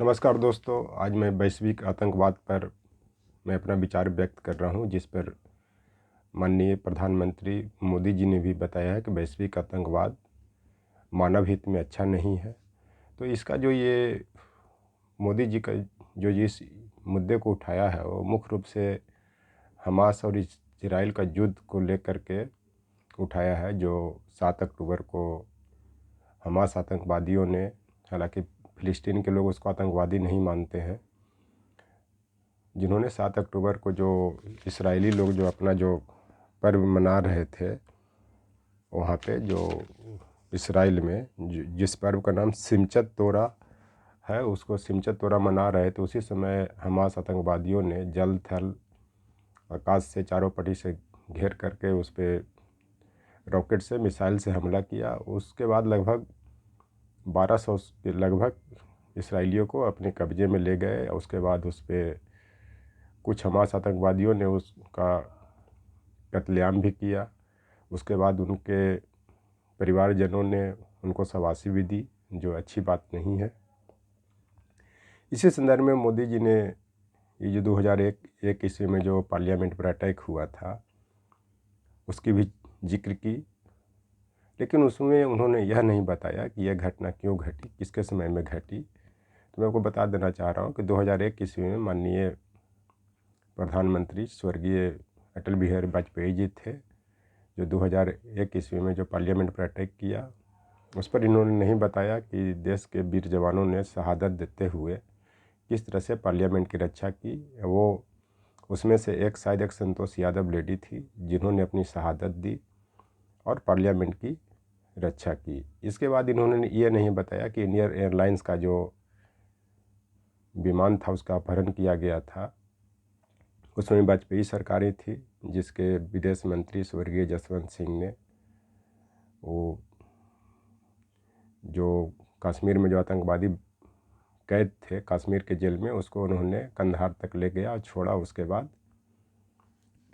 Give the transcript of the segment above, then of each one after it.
नमस्कार दोस्तों, आज मैं वैश्विक आतंकवाद पर मैं अपना विचार व्यक्त कर रहा हूं, जिस पर माननीय प्रधानमंत्री मोदी जी ने भी बताया है कि वैश्विक आतंकवाद मानव हित में अच्छा नहीं है। तो इसका जो ये मोदी जी का जो इस मुद्दे को उठाया है वो मुख्य रूप से हमास और इजराइल का युद्ध को लेकर के उठाया है, जो 7 अक्टूबर को हमास आतंकवादियों ने, हालांकि फ़िलिस्तीन के लोग उसको आतंकवादी नहीं मानते हैं, जिन्होंने 7 अक्टूबर को जो इस्राएली लोग जो अपना जो पर्व मना रहे थे वहाँ पे, जो इस्राएल में जिस पर्व का नाम सिमचत तोरा है, उसको सिमचत तोरा मना रहे थे, उसी समय हमास आतंकवादियों ने जल थल आकाश से चारों पट्टी से घेर करके उस पर रॉकेट से, मिसाइल से हमला किया। उसके बाद लगभग 1200 के लगभग इसराइलियों को अपने कब्जे में ले गए। उसके बाद उस पर कुछ हमास आतंकवादियों ने उसका कत्लेआम भी किया। उसके बाद उनके परिवारजनों ने उनको शाबाशी भी दी, जो अच्छी बात नहीं है। इसी संदर्भ में मोदी जी ने ये जो 2001 ईस्वी में जो पार्लियामेंट पर अटैक हुआ था उसकी भी जिक्र की, लेकिन उसमें उन्होंने यह नहीं बताया कि यह घटना क्यों घटी, किसके समय में घटी। तो मैं आपको बता देना चाह रहा हूँ कि 2001 ईस्वी में माननीय प्रधानमंत्री स्वर्गीय अटल बिहारी वाजपेयी जी थे, जो 2001 ईस्वी में जो पार्लियामेंट पर अटैक किया, उस पर इन्होंने नहीं बताया कि देश के वीर जवानों ने शहादत देते हुए किस तरह से पार्लियामेंट की रक्षा की। वो उसमें से शायद एक संतोष यादव लेडी थी, जिन्होंने अपनी शहादत दी और पार्लियामेंट की रक्षा की। इसके बाद इन्होंने ये नहीं बताया कि इंडियन एयरलाइंस का जो विमान था उसका अपहरण किया गया था, उसमें वाजपेयी सरकारें थी, जिसके विदेश मंत्री स्वर्गीय जसवंत सिंह ने वो जो कश्मीर में जो आतंकवादी कैद थे कश्मीर के जेल में, उसको उन्होंने कंधार तक ले गया और छोड़ा। उसके बाद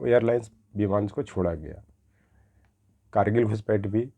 वो एयरलाइंस विमान को छोड़ा गया। कारगिल घुसपैठ भी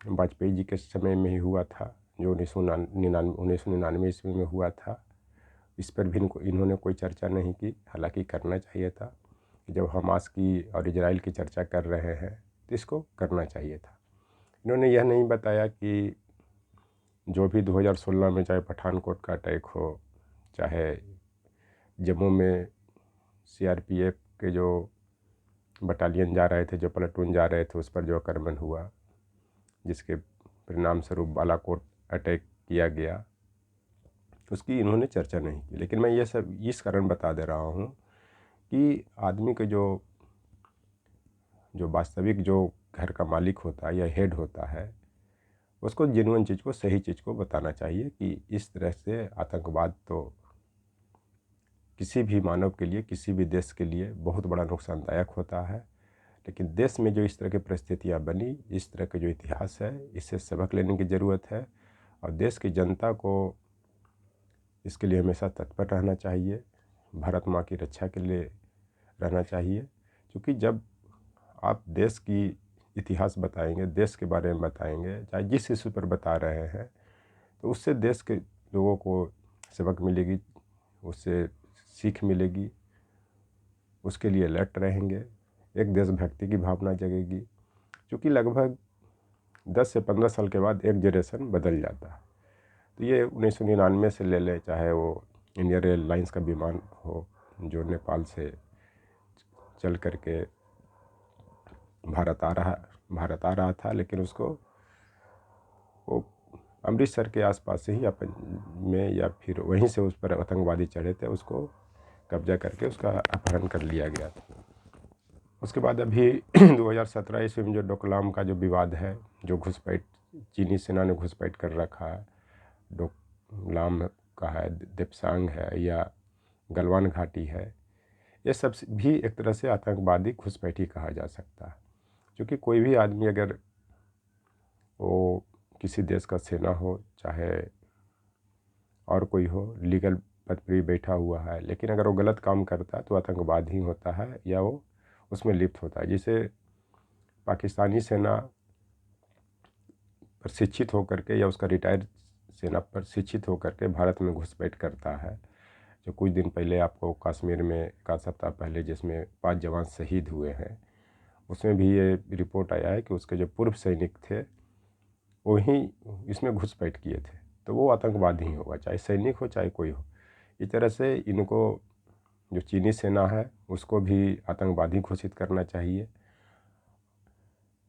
वाजपेयी जी के समय में ही हुआ था, जो 1999 ईस्वी में हुआ था। इस पर भी इन्होंने कोई चर्चा नहीं की, हालांकि करना चाहिए था कि जब हमास की और इजराइल की चर्चा कर रहे हैं तो इसको करना चाहिए था। इन्होंने यह नहीं बताया कि जो भी 2016 में चाहे पठानकोट का अटैक हो, चाहे जम्मू में सीआरपीएफ के जो बटालियन जा रहे थे, जो प्लाटून जा रहे थे, उस पर जो आक्रमण हुआ, जिसके परिणाम स्वरूप बालाकोट अटैक किया गया, उसकी इन्होंने चर्चा नहीं की। लेकिन मैं ये सब इस कारण बता दे रहा हूँ कि आदमी के जो वास्तविक जो घर का मालिक होता है या हेड होता है, उसको जेन्युइन चीज़ को, सही चीज़ को बताना चाहिए कि इस तरह से आतंकवाद तो किसी भी मानव के लिए, किसी भी देश के लिए बहुत बड़ा नुकसानदायक होता है। लेकिन देश में जो इस तरह की परिस्थितियाँ बनी, इस तरह का जो इतिहास है, इससे सबक लेने की ज़रूरत है और देश की जनता को इसके लिए हमेशा तत्पर रहना चाहिए, भारत माँ की रक्षा के लिए रहना चाहिए। क्योंकि जब आप देश की इतिहास बताएंगे, देश के बारे में बताएंगे, चाहे जिस इशू पर बता रहे हैं, तो उससे देश के लोगों को सबक मिलेगी, उससे सीख मिलेगी, उसके लिए अलर्ट रहेंगे, एक देशभक्ति की भावना जगेगी। क्योंकि लगभग 10 से 15 साल के बाद एक जनरेशन बदल जाता है। तो ये 1999 से ले ले, चाहे वो इंडियन एयरलाइंस का विमान हो जो नेपाल से चल करके भारत आ रहा था, लेकिन उसको वो अमृतसर के आसपास से ही अपन में या फिर वहीं से उस पर आतंकवादी चढ़े थे, उसको कब्जा करके उसका अपहरण कर लिया गया था। उसके बाद अभी 2017 ईस्वी में जो डोकलाम का जो विवाद है, जो घुसपैठ चीनी सेना ने घुसपैठ कर रखा है, डोकलाम का है, देप्सांग है या गलवान घाटी है, ये सब भी एक तरह से आतंकवादी घुसपैठी कहा जा सकता है। क्योंकि कोई भी आदमी अगर वो किसी देश का सेना हो, चाहे और कोई हो, लीगल पद पर भी बैठा हुआ है, लेकिन अगर वो गलत काम करता है तो आतंकवाद ही होता है या वो उसमें लिप्त होता है। जिसे पाकिस्तानी सेना प्रशिक्षित होकर के या उसका रिटायर्ड सेना प्रशिक्षित होकर के भारत में घुसपैठ करता है। जो कुछ दिन पहले आपको कश्मीर में एक आध सप्ताह पहले जिसमें 5 जवान शहीद हुए हैं, उसमें भी ये रिपोर्ट आया है कि उसके जो पूर्व सैनिक थे वही इसमें घुसपैठ किए थे, तो वो आतंकवादी ही होगा, चाहे सैनिक हो चाहे कोई हो। इस तरह से इनको जो चीनी सेना है उसको भी आतंकवादी घोषित करना चाहिए,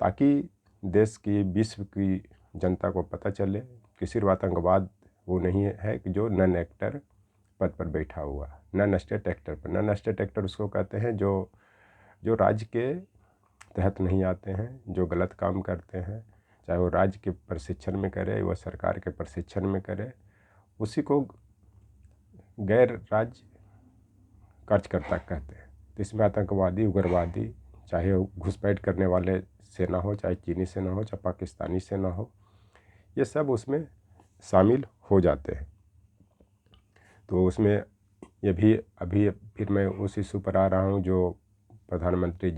ताकि देश की विश्व की जनता को पता चले कि सिर्फ आतंकवाद वो नहीं है कि जो नन एक्टर पद पर बैठा हुआ, नन स्टेट एक्टर पर। नन स्टेट एक्टर उसको कहते हैं जो राज्य के तहत नहीं आते हैं, जो गलत काम करते हैं, चाहे वो राज्य के प्रशिक्षण में करे व सरकार के प्रशिक्षण में करे, उसी को गैर राज्य कार्यकर्ता कहते हैं। तो इसमें आतंकवादी, उग्रवादी, चाहे वो घुसपैठ करने वाले सेना हो, चाहे चीनी सेना हो, चाहे पाकिस्तानी सेना हो, ये सब उसमें शामिल हो जाते हैं। तो उसमें ये भी अभी फिर मैं उस इशू पर आ रहा हूँ जो प्रधानमंत्री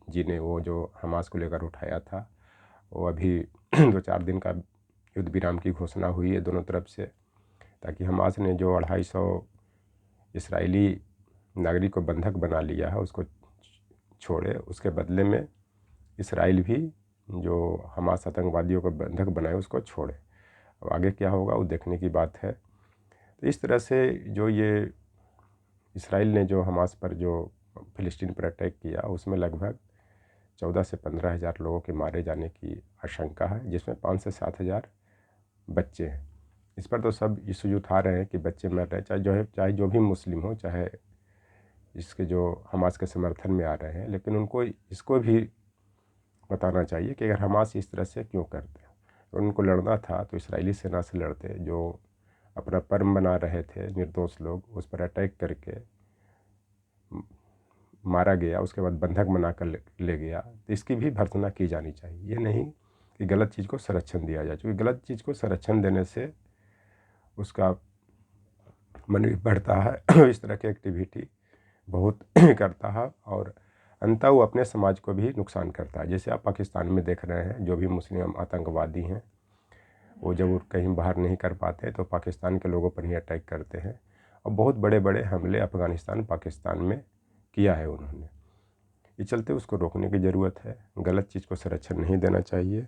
जी ने वो जो हमास को लेकर उठाया था, वो अभी 2-4 दिन का युद्ध विराम की घोषणा हुई है दोनों तरफ से, ताकि हमास ने जो 250 इसराइली नागरिक को बंधक बना लिया है उसको छोड़े। उसके बदले में इसराइल भी जो हमास आतंकवादियों को बंधक बनाए उसको छोड़े। अब आगे क्या होगा वो देखने की बात है। तो इस तरह से जो ये इसराइल ने जो हमास पर जो फ़िलिस्तीन पर अटैक किया, उसमें लगभग 14 से 15 हज़ार लोगों के मारे जाने की आशंका है, जिसमें 5 से 7 हज़ार बच्चे हैं। इस पर तो सब इशूज उठा रहे हैं कि बच्चे मर रहे हैं, चाहे जो भी मुस्लिम हो, चाहे इसके जो हमास के समर्थन में आ रहे हैं, लेकिन उनको इसको भी बताना चाहिए कि अगर हमास इस तरह से क्यों करते हैं। तो उनको लड़ना था तो इसराइली सेना से लड़ते, जो अपना परम बना रहे थे निर्दोष लोग, उस पर अटैक करके मारा गया, उसके बाद बंधक बना कर ले गया। तो इसकी भी भर्त्सना की जानी चाहिए। ये नहीं कि गलत चीज़ को संरक्षण दिया जाए, क्योंकि गलत चीज़ को संरक्षण देने से उसका मन भी बढ़ता है इस तरह की एक्टिविटी बहुत करता है और अंततः वो अपने समाज को भी नुकसान करता है। जैसे आप पाकिस्तान में देख रहे हैं, जो भी मुस्लिम आतंकवादी हैं वो जब कहीं बाहर नहीं कर पाते तो पाकिस्तान के लोगों पर ही अटैक करते हैं, और बहुत बड़े बड़े हमले अफ़गानिस्तान, पाकिस्तान में किया है उन्होंने। इस चलते उसको रोकने की ज़रूरत है। गलत चीज़ को संरक्षण नहीं देना चाहिए,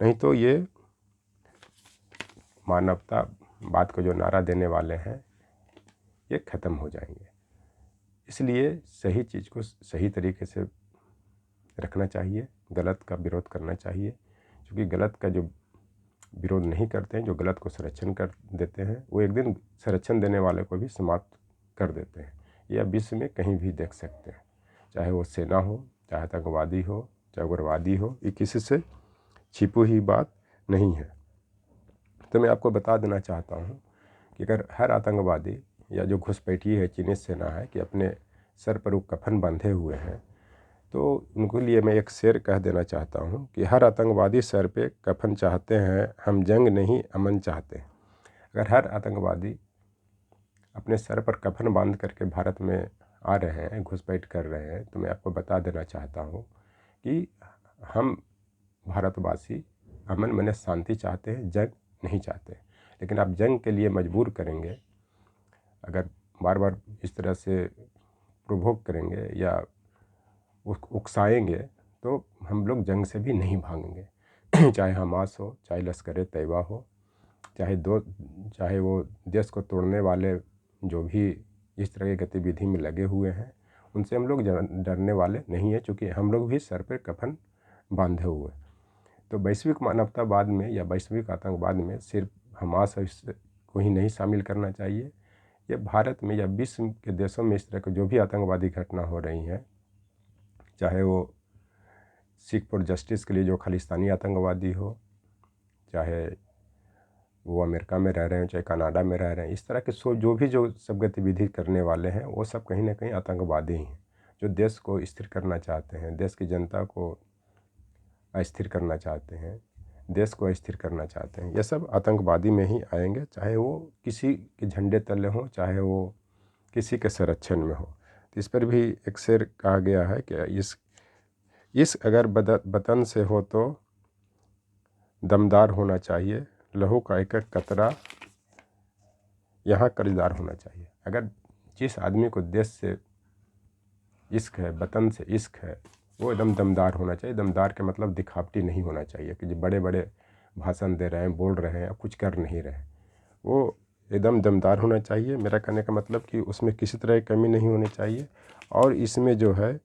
नहीं तो ये मानवतावाद को जो नारा देने वाले हैं ये ख़त्म हो जाएंगे। इसलिए सही चीज़ को सही तरीके से रखना चाहिए, गलत का विरोध करना चाहिए, क्योंकि गलत का जो विरोध नहीं करते हैं, जो गलत को संरक्षण कर देते हैं, वो एक दिन संरक्षण देने वाले को भी समाप्त कर देते हैं। ये आप विश्व में कहीं भी देख सकते हैं, चाहे वो सेना हो, चाहे आतंकवादी हो, चाहे उग्रवादी हो, ये किसी से छिपी हुई बात नहीं है। तो मैं आपको बता देना चाहता हूँ कि अगर हर आतंकवादी या जो घुसपैठी है चीनी सेना है कि अपने सर पर वो कफन बांधे हुए हैं, तो उनके लिए मैं एक शेर कह देना चाहता हूँ कि हर आतंकवादी सर पे कफन चाहते हैं, हम जंग नहीं अमन चाहते हैं। अगर हर आतंकवादी अपने सर पर कफन बांध करके भारत में आ रहे हैं, घुसपैठ कर रहे हैं, तो मैं आपको बता देना चाहता हूँ कि हम भारतवासी अमन माने शांति चाहते हैं, जंग नहीं चाहते। लेकिन आप जंग के लिए मजबूर करेंगे, अगर बार बार इस तरह से प्रोवोक करेंगे या उकसाएंगे, तो हम लोग जंग से भी नहीं भागेंगे। चाहे हमास हो, चाहे लश्कर तैयबा हो, चाहे वो देश को तोड़ने वाले जो भी इस तरह की गतिविधि में लगे हुए हैं, उनसे हम लोग डरने वाले नहीं हैं, क्योंकि हम लोग भी सर पे कफन बांधे हुए। तो वैश्विक मानवतावाद में या वैश्विक आतंकवाद में सिर्फ हमास को ही नहीं शामिल करना चाहिए। ये भारत में या विश्व के देशों में इस तरह की जो भी आतंकवादी घटना हो रही हैं, चाहे वो सिख फॉर जस्टिस के लिए जो खालिस्तानी आतंकवादी हो, चाहे वो अमेरिका में रह रहे हैं, चाहे कनाडा में रह रहे हैं, इस तरह के जो सब गतिविधि करने वाले हैं, वो सब कहीं ना कहीं आतंकवादी ही हैं, जो देश को स्थिर करना चाहते हैं, देश की जनता को अस्थिर करना चाहते हैं, देश को अस्थिर करना चाहते हैं। ये सब आतंकवादी में ही आएंगे, चाहे वो किसी के झंडे तले हों, चाहे वो किसी के संरक्षण में हो। तो इस पर भी एक शेर कहा गया है कि इस अगर वतन से हो तो दमदार होना चाहिए, लहू का एक एक कतरा यहाँ कर्जदार होना चाहिए। अगर जिस आदमी को देश से इश्क है, वतन से इश्क है, वो एकदम दमदार होना चाहिए। दमदार के मतलब दिखावटी नहीं होना चाहिए कि जो बड़े बड़े भाषण दे रहे हैं, बोल रहे हैं, कुछ कर नहीं रहे। वो एकदम दमदार होना चाहिए। मेरा कहने का मतलब कि उसमें किसी तरह की कमी नहीं होनी चाहिए। और इसमें जो है,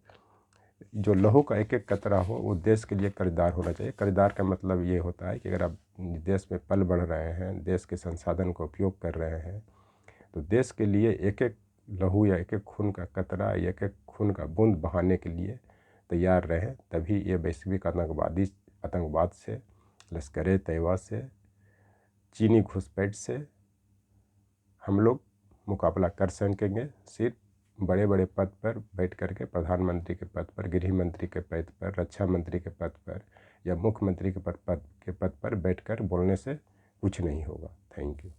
जो लहू का एक एक कतरा हो, वो देश के लिए कर्जदार होना चाहिए। कर्जदार का मतलब ये होता है कि अगर आप देश में पल बढ़ रहे हैं, देश के संसाधन का उपयोग कर रहे हैं, तो देश के लिए एक एक लहू या एक एक खून का कतरा या एक एक खून का बूंद बहाने के लिए तैयार रहें। तभी ये वैश्विक आतंकवाद से, लश्कर तैयबा से, चीनी घुसपैठ से हम लोग मुकाबला कर सकेंगे। सिर्फ बड़े बड़े पद पर बैठ करके, प्रधानमंत्री के पद पर, गृह मंत्री के पद पर, रक्षा मंत्री के पद पर या मुख्यमंत्री के पद पर बैठकर बोलने से कुछ नहीं होगा। Thank you.